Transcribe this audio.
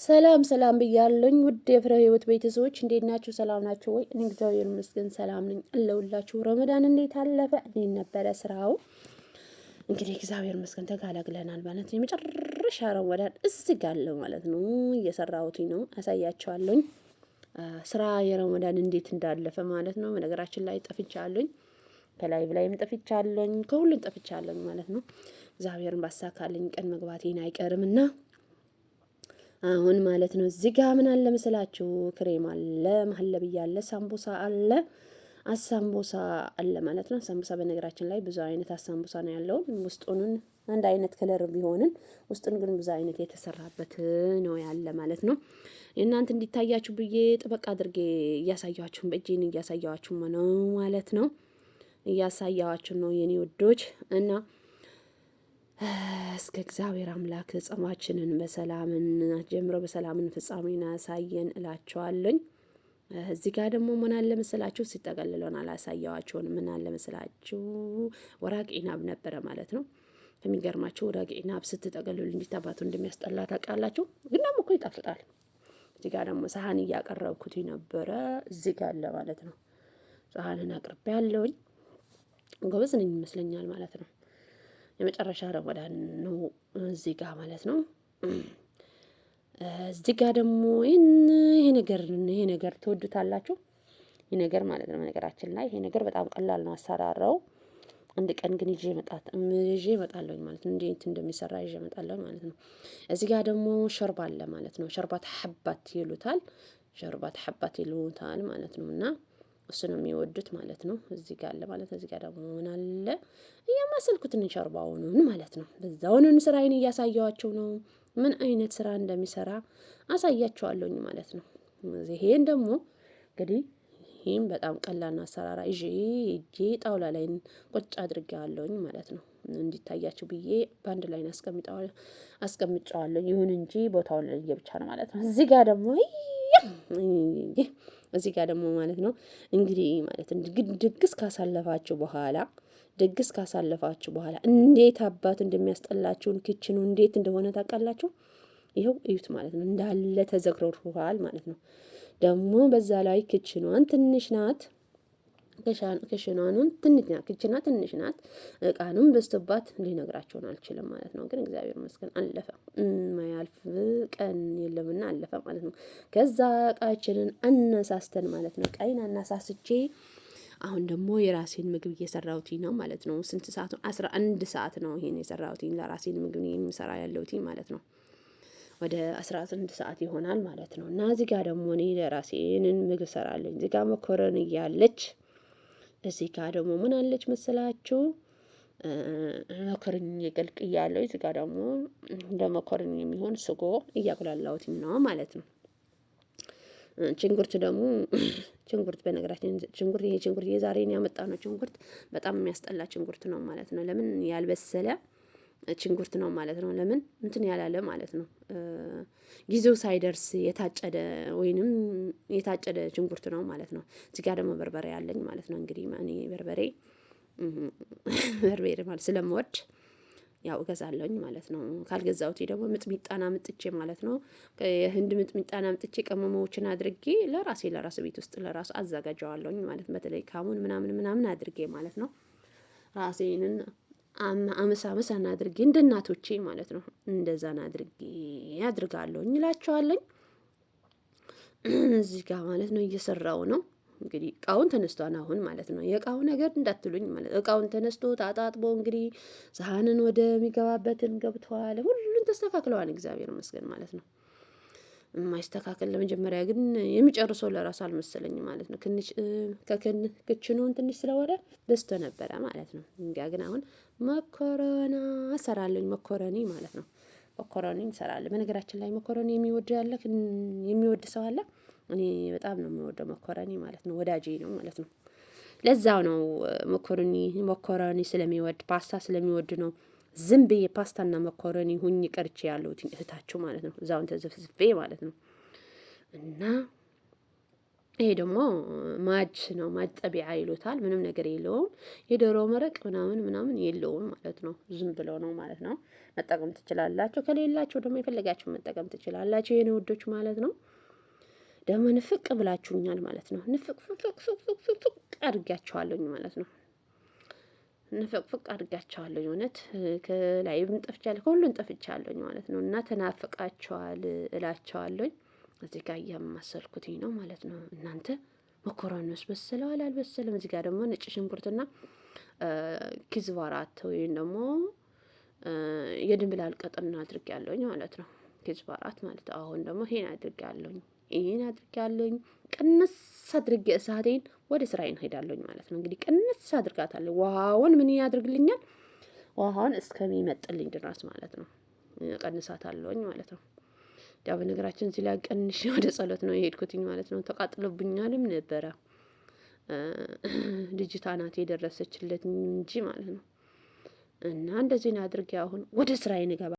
ሰላም ሰላም ብያለሁኝ ውድ የፍሬ ህይወት ቤተሰቦች እንዴት ናችሁ? ሰላም ናችሁ ወይ? እኔ እግዚአብሔር ይመስገን ሰላም ነኝ አለሁላችሁ። ረመዳን እንዴት አለፈ? እንዴት ነበረ ስራው? እንግዲህ እግዚአብሔር ይመስገን ተጋላግለናል ማለት ነው። የመጨረሻ ረመዳን እዚህ ጋር አለ ማለት ነው። እየሰራሁት ነው፣ አሳያችኋለሁኝ ስራ የረመዳን እንዴት እንዳለፈ ማለት ነው። በነገራችን ላይ ጠፍቻለሁኝ፣ ከላይቭ ላይም ጠፍቻለሁኝ፣ ከሁሉም ጠፍቻለሁኝ ማለት ነው። እግዚአብሔርን ባሳካልኝ ቀን መግባቴን አይቀርምና አሁን ማለት ነው። እዚህ ጋር ምን አለ መሰላችሁ? ክሬም አለ፣ መሀለብያ አለ፣ ሳምቡሳ አለ፣ አሳምቡሳ አለ ማለት ነው። ሳምቡሳ በነገራችን ላይ ብዙ አይነት አሳምቡሳ ነው ያለው። ውስጡን አንድ አይነት ከለር ቢሆንም ውስጡን ግን ብዙ አይነት የተሰራበት ነው ያለ ማለት ነው። የእናንተ እንዲታያችሁ ብዬ ጥበቃ አድርጌ እያሳያችሁ በእጄን እያሳያችሁ ነው ማለት ነው። እያሳያችሁ ነው የኔ ውዶች እና እስከ እግዚአብሔር አምላክ ጾማችንን በሰላምን ጀምሮ በሰላምን ፍጻሜን ያሳየን እላቸዋለኝ። እዚህ ጋር ደግሞ ምን አለ መሰላችሁ? ሲጠቀልለውን አላሳያዋቸውን ምን አለ መሰላችሁ? ወራቂ ኢናብ ነበረ ማለት ነው። ከሚገርማችሁ ወራቂ ኢናብ ስትጠቀልሉ እንዴት አባቱ እንደሚያስጠላ ታውቃላችሁ? ግን ደግሞ እኮ ይጣፍጣል። እዚህ ጋር ደግሞ ሳህን እያቀረብኩት ነበረ። እዚህ ጋር አለ ማለት ነው። ሳህንን አቅርቤ ያለውኝ ጎበዝ ነኝ ይመስለኛል ማለት ነው። የመጨረሻ ረመዳን ነው እዚህ ጋር ማለት ነው። እዚህ ጋር ደግሞ ይሄ ነገር ትወዱታላችሁ። ይሄ ነገር ማለት ነው ነገራችን ላይ ይሄ ነገር በጣም ቀላል ነው አሰራራው። አንድ ቀን ግን ይዤ እመጣለሁ ማለት ነው። እንዴት እንደሚሰራ ይዤ እመጣለሁ ማለት ነው። እዚህ ጋር ደግሞ ሾርባ አለ ማለት ነው። ሾርባት ሐባት ይሉታል። ሾርባት ሐባት ይሉታል ማለት ነው እና እሱ ነው የሚወዱት ማለት ነው። እዚህ ጋር አለ ማለት እዚህ ጋር ደግሞ ምን አለ እያማሰልኩትን ሾርባውን ማለት ነው። በዛውን ስራዬን እያሳየዋቸው ነው። ምን አይነት ስራ እንደሚሰራ አሳያቸዋለሁኝ ማለት ነው። ይሄን ደግሞ እንግዲህ ይሄን በጣም ቀላልና አሰራራ ይዤ ጣውላ ላይ ቁጭ አድርጌዋለሁኝ ማለት ነው። እንዲታያችሁ ብዬ በአንድ ላይ አስቀምጫዋለሁ። ይሁን እንጂ ቦታውን ለየብቻ ነው ማለት ነው። እዚህ ጋር ደግሞ ማለት ነው እንግዲህ ማለት ድግስ ካሳለፋችሁ በኋላ እንዴት አባት እንደሚያስጠላችሁን ኪችኑ እንዴት እንደሆነ ታውቃላችሁ። ይኸው እዩት ማለት ነው። እንዳለ ተዘግሮሯል ማለት ነው። ደግሞ በዛ ላይ ክችኗን ትንሽ ናት። ክችኗንም ትንሽ ናት። እቃንም በዝቶባት ሊነግራቸውን አልችልም ማለት ነው። ግን እግዚአብሔር ይመስገን አለፈ። ማያልፍ ቀን የለምና አለፈ ማለት ነው። ከዛ እቃችንን አነሳስተን ማለት ነው። ቀይን አናሳስቼ አሁን ደግሞ የራሴን ምግብ እየሰራሁት ነው ማለት ነው። ስንት ሰዓት ነው? 11 ሰዓት ነው ይሄን የሰራሁት ለራሴን ምግብ የምሰራ ያለሁት ማለት ነው። ወደ 11 ሰዓት ይሆናል ማለት ነው። እና እዚህ ጋር ደግሞ እኔ ለራሴንን ምግብ ሰራለኝ። እዚህ ጋር መኮረኒ እያለች እዚህ ጋር ደግሞ ምን አለች መሰላችሁ? መኮረኒ ቀቅያለሁ። እዚህ ጋር ደግሞ እንደ መኮረኒ የሚሆን ስጎ እያቁላላሁት ነው ማለት ነው። ሽንኩርት በነገራችን ሽንኩርት የዛሬን ያመጣነው ሽንኩርት በጣም የሚያስጠላ ሽንኩርት ነው ማለት ነው። ለምን ያልበሰለ ሽንኩርት ነው ማለት ነው። ለምን እንትን ያላለ ማለት ነው። ጊዜው ሳይደርስ የታጨደ ሽንኩርት ነው ማለት ነው። እዚህ ጋር ደግሞ በርበሬ አለኝ ማለት ነው። እንግዲህ እኔ በርበሬ ማለት ስለምወድ ያው እገዛለሁኝ ማለት ነው። ካልገዛሁት ደግሞ ሚጥሚጣና አምጥቼ ማለት ነው። የህንድ ሚጥሚጣና አምጥቼ ቅመሞችን አድርጌ ለራሴ ቤት ውስጥ ለራሱ አዘጋጀዋለሁኝ ማለት በተለይ ካሙን ምናምን አድርጌ ማለት ነው። ራሴንን አመሳና አድርጌ እንደ እናቶቼ ማለት ነው። እንደዛን አድርጌ አድርጋለሁኝ እላቸዋለሁኝ። እዚህ ጋር ማለት ነው እየሰራው ነው። እንግዲህ እቃውን ተነስቷን አሁን ማለት ነው። የእቃው ነገር እንዳትሉኝ ማለት እቃውን ተነስቶ ታጣጥቦ እንግዲህ ሳህንን ወደሚገባበትን ገብተዋል። ሁሉን ተስተካክለዋል። እግዚአብሔር ይመስገን ማለት ነው። የማይስተካከል ለመጀመሪያ ግን የሚጨርሰው ለራሱ አልመሰለኝም ማለት ነው። ክችኑን ትንሽ ስለሆነ በስቶ ነበረ ማለት ነው። ግን አሁን መኮረና እሰራለሁኝ መኮረኒ ማለት ነው። መኮረኒ እንሰራለን። በነገራችን ላይ መኮረኒ የሚወድ ሰው አለ። እኔ በጣም ነው የምወደው መኮረኒ ማለት ነው። ወዳጄ ነው ማለት ነው። ለዛው ነው መኮረኒ ስለሚወድ ፓስታ ስለሚወድ ነው ዝም ብዬ ፓስታና መኮረኒ ሁኝ ቀርቼ ያለሁት እህታችሁ ማለት ነው። እዛውን ተዘፍዝፌ ማለት ነው። እና ይሄ ደግሞ ማጅ ነው፣ ማጠቢያ ይሉታል። ምንም ነገር የለውም። የዶሮ መረቅ ምናምን የለውም ማለት ነው። ዝም ብሎ ነው ማለት ነው። መጠቀም ትችላላችሁ። ከሌላችሁ ደግሞ የፈለጋችሁ መጠቀም ትችላላችሁ። የኔ ውዶች ማለት ነው። ደግሞ ንፍቅ ብላችሁኛል ማለት ነው። ንፍቅ አድርጊያችኋለሁኝ ማለት ነው። ንፍቅፍቅ አድርጊያችኋለሁኝ እውነት ከላይም ጠፍቻለሁ፣ ከሁሉም ጠፍቻለሁኝ ማለት ነው። እና ተናፍቃችኋል እላችኋለሁኝ። እዚህ ጋር እያማሰልኩትኝ ነው ማለት ነው። እናንተ መኮረኒውስ በስለዋል አልበሰለም? እዚህ ጋር ደግሞ ነጭ ሽንኩርትና ኪዝባራት ወይም ደግሞ የድንብላል ቀጥና አድርጌያለሁኝ ማለት ነው። ኪዝባራት ማለት አሁን ደግሞ ይሄን አድርጌያለሁኝ። ቅንስ አድርጌ እሳቴን ወደ ስራዬን ሄዳለሁኝ ማለት ነው። እንግዲህ ቅንስ አድርጋታለሁ። ውሃውን ምን ያድርግልኛል? ውሃውን እስከሚመጥልኝ ድረስ ማለት ነው ቀንሳታለሁኝ ማለት ነው። ያው በነገራችን እዚህ ላይ ቀንሽ ወደ ጸሎት ነው የሄድኩትኝ ማለት ነው። ተቃጥሎብኛልም ነበረ ልጅቷ ናት የደረሰችለት እንጂ ማለት ነው። እና እንደዚህ ነው አድርጌ አሁን ወደ ስራዬ እንገባ